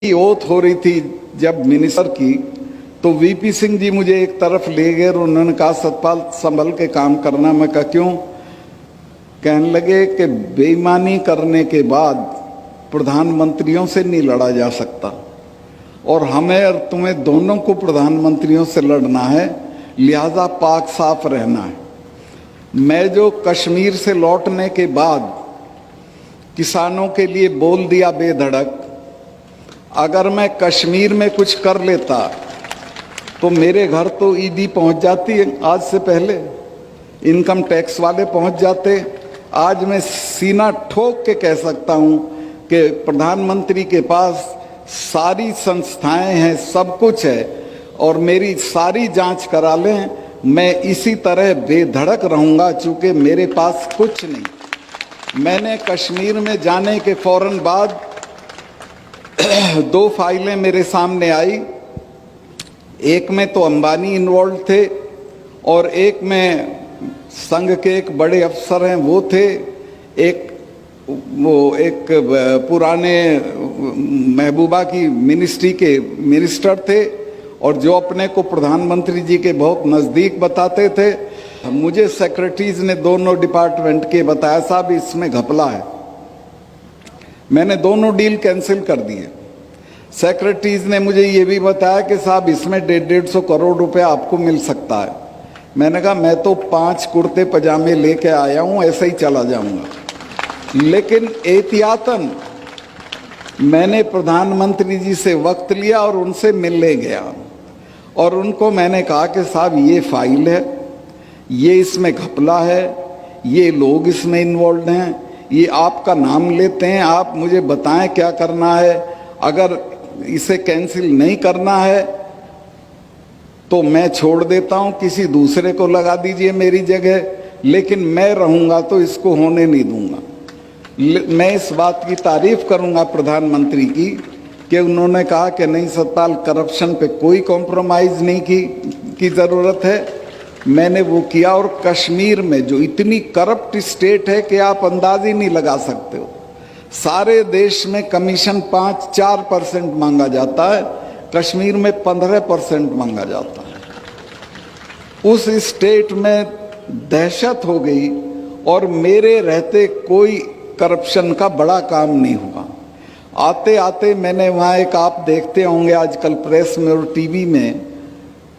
की ओथ हो रही थी जब मिनिस्टर की, तो वीपी सिंह जी मुझे एक तरफ ले गए और उन्होंने कहा सतपाल संभल के काम करना। मैं कहा क्यों? कहने लगे कि बेईमानी करने के बाद प्रधानमंत्रियों से नहीं लड़ा जा सकता और हमें और तुम्हें दोनों को प्रधानमंत्रियों से लड़ना है, लिहाजा पाक साफ रहना है। मैं जो कश्मीर से लौटने के बाद किसानों के लिए बोल दिया बेधड़क, अगर मैं कश्मीर में कुछ कर लेता तो मेरे घर तो ईडी पहुंच जाती है, आज से पहले इनकम टैक्स वाले पहुंच जाते। आज मैं सीना ठोक के कह सकता हूं कि प्रधानमंत्री के पास सारी संस्थाएं हैं, सब कुछ है और मेरी सारी जांच करा लें, मैं इसी तरह बेधड़क रहूंगा चूंकि मेरे पास कुछ नहीं। मैंने कश्मीर में जाने के फौरन बाद 2 फाइलें मेरे सामने आई, एक में तो अंबानी इन्वॉल्व थे और एक में संघ के एक बड़े अफसर हैं वो थे, एक पुराने महबूबा की मिनिस्ट्री के मिनिस्टर थे और जो अपने को प्रधानमंत्री जी के बहुत नज़दीक बताते थे। मुझे सेक्रेटरीज ने दोनों डिपार्टमेंट के बताया साहब इसमें घपला है। मैंने दोनों डील कैंसिल कर दिए। सेक्रेटरीज ने मुझे ये भी बताया कि साहब इसमें 150 करोड़ रुपए आपको मिल सकता है। मैंने कहा मैं तो 5 कुर्ते पजामे लेके आया हूं, ऐसे ही चला जाऊंगा। लेकिन एहतियातन मैंने प्रधानमंत्री जी से वक्त लिया और उनसे मिलने गया और उनको मैंने कहा कि साहब ये फाइल है, ये इसमें घपला है, ये लोग इसमें इन्वॉल्व हैं, ये आपका नाम लेते हैं, आप मुझे बताएं क्या करना है। अगर इसे कैंसिल नहीं करना है तो मैं छोड़ देता हूं, किसी दूसरे को लगा दीजिए मेरी जगह, लेकिन मैं रहूंगा तो इसको होने नहीं दूंगा। मैं इस बात की तारीफ करूंगा प्रधानमंत्री की कि उन्होंने कहा कि नहीं सतपाल, करप्शन पे कोई कॉम्प्रोमाइज नहीं की जरूरत है। मैंने वो किया और कश्मीर में जो इतनी करप्ट स्टेट है कि आप अंदाज ही नहीं लगा सकते हो। सारे देश में कमीशन 5-4% मांगा जाता है, कश्मीर में 15% मांगा जाता है। उस स्टेट में दहशत हो गई और मेरे रहते कोई करप्शन का बड़ा काम नहीं हुआ। आते आते मैंने वहाँ एक, आप देखते होंगे आजकल प्रेस में और टीवी में,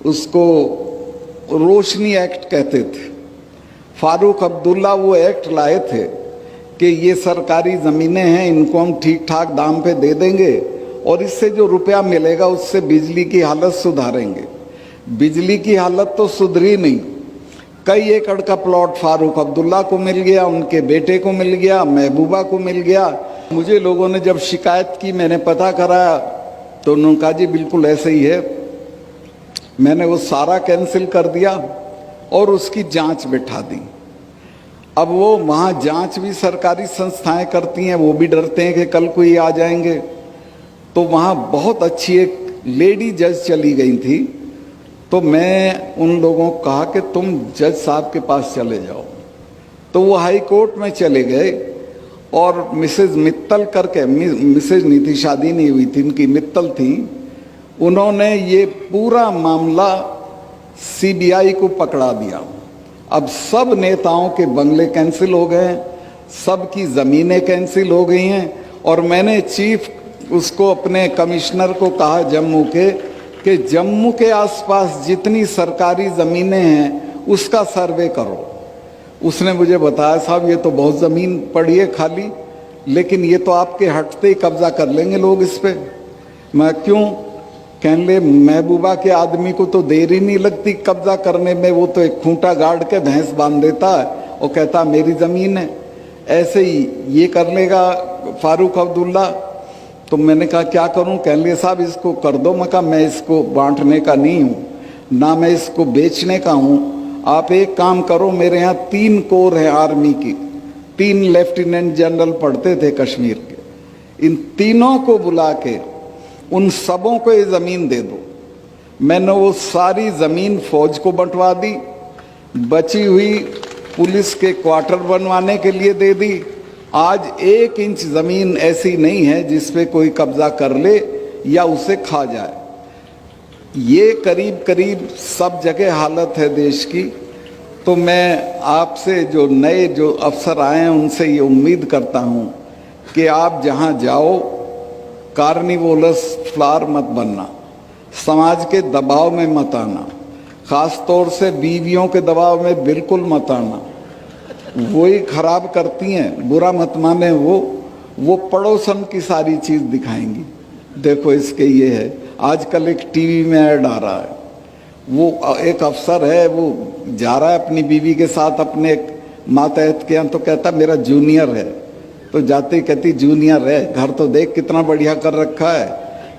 उसको रोशनी एक्ट कहते थे। फारूक अब्दुल्ला वो एक्ट लाए थे कि ये सरकारी ज़मीनें हैं, इनको हम ठीक ठाक दाम पे दे देंगे और इससे जो रुपया मिलेगा उससे बिजली की हालत सुधारेंगे। बिजली की हालत तो सुधरी नहीं। कई एकड़ का प्लॉट फारूक अब्दुल्ला को मिल गया, उनके बेटे को मिल गया, महबूबा को मिल गया। मुझे लोगों ने जब शिकायत की, मैंने पता कराया तो उन्होंने कहा जी बिल्कुल ऐसे ही है। मैंने वो सारा कैंसिल कर दिया और उसकी जांच बिठा दी। अब वो वहाँ जांच भी सरकारी संस्थाएं करती हैं, वो भी डरते हैं कि कल कोई आ जाएंगे। तो वहाँ बहुत अच्छी एक लेडी जज चली गई थी, तो मैं उन लोगों को कहा कि तुम जज साहब के पास चले जाओ। तो वो हाई कोर्ट में चले गए और मिसेज मित्तल करके, मिसेज नहीं थी, शादी नहीं हुई थी, इनकी मित्तल थी, उन्होंने ये पूरा मामला सीबीआई को पकड़ा दिया। अब सब नेताओं के बंगले कैंसिल हो गए हैं, सबकी ज़मीनें कैंसिल हो गई हैं और मैंने चीफ उसको अपने कमिश्नर को कहा जम्मू के कि जम्मू के आसपास जितनी सरकारी ज़मीनें हैं उसका सर्वे करो। उसने मुझे बताया साहब ये तो बहुत ज़मीन पड़ी है खाली, लेकिन ये तो आपके हटते ही कब्जा कर लेंगे लोग इस पे। मैं क्यों? कहने ले महबूबा के आदमी को तो देर ही नहीं लगती कब्जा करने में, वो तो एक खूंटा गाड़ के भैंस बांध देता है और कहता मेरी ज़मीन है। ऐसे ही ये कर लेगा फारूक अब्दुल्ला। तो मैंने कहा क्या करूं? कहने लगे साहब इसको कर दो। मैं कहा मैं इसको बांटने का नहीं हूं, ना मैं इसको बेचने का हूं। आप एक काम करो, मेरे यहाँ 3 कोर है आर्मी की, 3 लेफ्टिनेंट जनरल पढ़ते थे कश्मीर के, इन तीनों को बुला के उन सबों को ये ज़मीन दे दो। मैंने वो सारी ज़मीन फौज को बंटवा दी, बची हुई पुलिस के क्वार्टर बनवाने के लिए दे दी। आज 1 इंच ज़मीन ऐसी नहीं है जिस पे कोई कब्जा कर ले। या उसे खा जाए। ये करीब करीब सब जगह हालत है देश की। तो मैं आपसे जो नए जो अफसर आए हैं उनसे ये उम्मीद करता हूँ कि आप जहाँ जाओ कार्निवोलस फ्लावर मत बनना, समाज के दबाव में मत आना, ख़ास तौर से बीवियों के दबाव में बिल्कुल मत आना। वही खराब करती हैं, बुरा मत माने। वो पड़ोसन की सारी चीज़ दिखाएंगी। देखो इसके ये है, आजकल एक टीवी में ऐड आ रहा है, वो एक अफसर है, वो जा रहा है अपनी बीवी के साथ अपने मातहत के यहाँ, तो कहता मेरा जूनियर है। तो जाते ही कहती जूनियर है, घर तो देख कितना बढ़िया कर रखा है,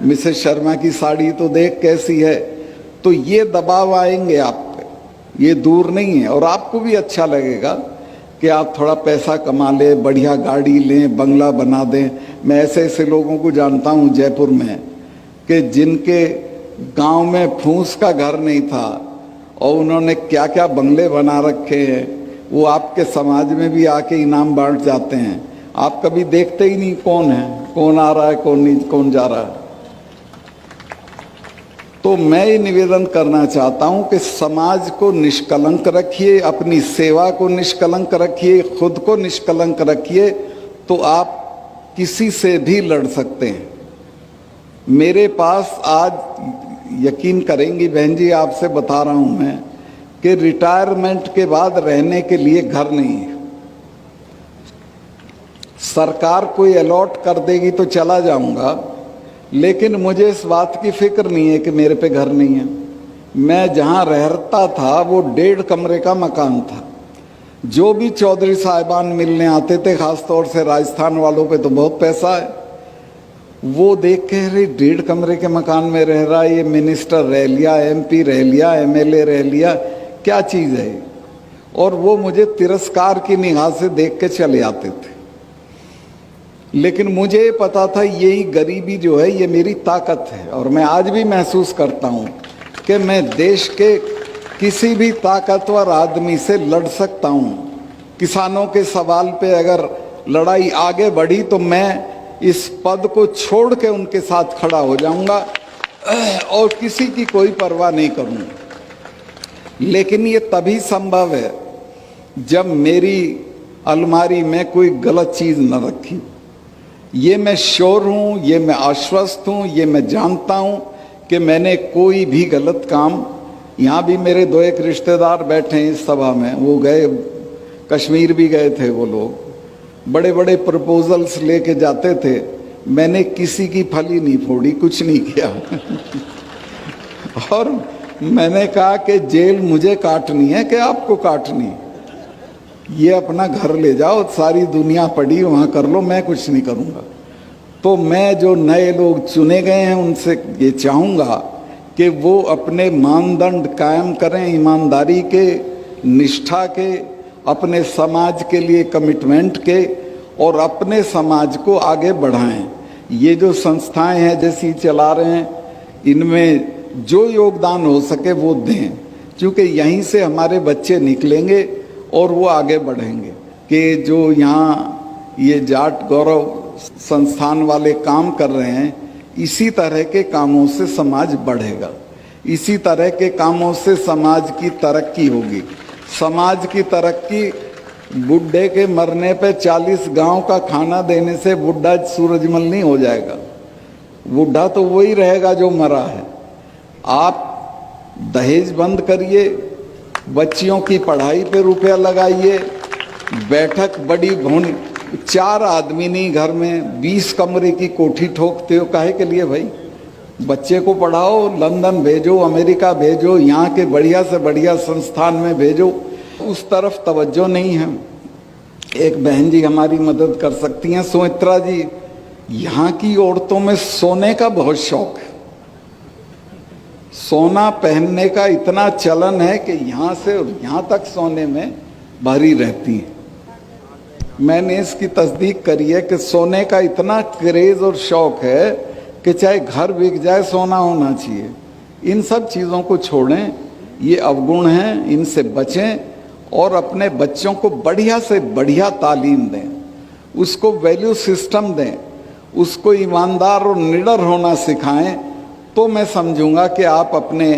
मिसेस शर्मा की साड़ी तो देख कैसी है। तो ये दबाव आएंगे आप पे, ये दूर नहीं है। और आपको भी अच्छा लगेगा कि आप थोड़ा पैसा कमा लें, बढ़िया गाड़ी लें, बंगला बना दें। मैं ऐसे ऐसे लोगों को जानता हूँ जयपुर में कि जिनके गांव में फूस का घर नहीं था और उन्होंने क्या क्या बंगले बना रखे हैं। वो आपके समाज में भी आके इनाम बांट जाते हैं। आप कभी देखते ही नहीं कौन है, कौन आ रहा है, कौन नहीं, कौन जा रहा है। तो मैं ये निवेदन करना चाहता हूं कि समाज को निष्कलंक रखिए, अपनी सेवा को निष्कलंक रखिए, खुद को निष्कलंक रखिए, तो आप किसी से भी लड़ सकते हैं। मेरे पास आज यकीन करेंगी बहन जी, आपसे बता रहा हूं मैं कि रिटायरमेंट के बाद रहने के लिए घर नहीं है। सरकार कोई अलॉट कर देगी तो चला जाऊंगा, लेकिन मुझे इस बात की फिक्र नहीं है कि मेरे पे घर नहीं है। मैं जहां रहता था वो 1.5 कमरे का मकान था। जो भी चौधरी साहिबान मिलने आते थे, खास तौर से राजस्थान वालों पे तो बहुत पैसा है, वो देख के अरे 1.5 कमरे के मकान में रह रहा है, ये मिनिस्टर रह लिया, MP रह लिया, MLA रह लिया, क्या चीज़ है। और वो मुझे तिरस्कार की निगाह से देख के चले आते थे। लेकिन मुझे पता था यही गरीबी जो है ये मेरी ताकत है। और मैं आज भी महसूस करता हूँ कि मैं देश के किसी भी ताकतवर आदमी से लड़ सकता हूँ। किसानों के सवाल पे अगर लड़ाई आगे बढ़ी तो मैं इस पद को छोड़ के उनके साथ खड़ा हो जाऊंगा और किसी की कोई परवाह नहीं करूंगा। लेकिन ये तभी संभव है जब मेरी अलमारी में कोई गलत चीज़ न रखी। ये मैं श्योर हूँ, ये मैं आश्वस्त हूँ, ये मैं जानता हूँ कि मैंने कोई भी गलत काम, यहाँ भी मेरे 2 एक रिश्तेदार बैठे हैं इस सभा में, वो गए कश्मीर भी गए थे, वो लोग बड़े बड़े प्रपोजल्स लेके जाते थे। मैंने किसी की फली नहीं फोड़ी, कुछ नहीं किया और मैंने कहा कि जेल मुझे काटनी है कि आपको काटनी, ये अपना घर ले जाओ, सारी दुनिया पड़ी वहाँ कर लो, मैं कुछ नहीं करूँगा। तो मैं जो नए लोग चुने गए हैं उनसे ये चाहूँगा कि वो अपने मानदंड कायम करें, ईमानदारी के, निष्ठा के, अपने समाज के लिए कमिटमेंट के, और अपने समाज को आगे बढ़ाएं। ये जो संस्थाएं हैं जैसी चला रहे हैं, इनमें जो योगदान हो सके वो दें, क्योंकि यहीं से हमारे बच्चे निकलेंगे और वो आगे बढ़ेंगे। कि जो यहाँ ये जाट गौरव संस्थान वाले काम कर रहे हैं, इसी तरह के कामों से समाज बढ़ेगा, इसी तरह के कामों से समाज की तरक्की होगी। समाज की तरक्की बुढ़े के मरने पे 40 गांव का खाना देने से बुढ़ा सूरजमल नहीं हो जाएगा। बुढ़ा तो वही रहेगा जो मरा है। आप दहेज बंद करिए, बच्चियों की पढ़ाई पे रुपया लगाइए, बैठक बड़ी होनी, 4 आदमी नहीं घर में 20 कमरे की कोठी ठोकते हो, काहे के लिए भाई? बच्चे को पढ़ाओ, लंदन भेजो, अमेरिका भेजो, यहाँ के बढ़िया से बढ़िया संस्थान में भेजो। उस तरफ तवज्जो नहीं है। एक बहन जी हमारी मदद कर सकती हैं, सुमित्रा जी। यहाँ की औरतों में सोने का बहुत शौक है, सोना पहनने का इतना चलन है कि यहाँ से यहाँ तक सोने में भरी रहती हैं। मैंने इसकी तस्दीक करी है कि सोने का इतना क्रेज और शौक है कि चाहे घर बिक जाए सोना होना चाहिए। इन सब चीज़ों को छोड़ें, ये अवगुण हैं, इनसे बचें और अपने बच्चों को बढ़िया से बढ़िया तालीम दें, उसको वैल्यू सिस्टम दें, उसको ईमानदार और निडर होना सिखाएं, तो मैं समझूंगा कि आप अपने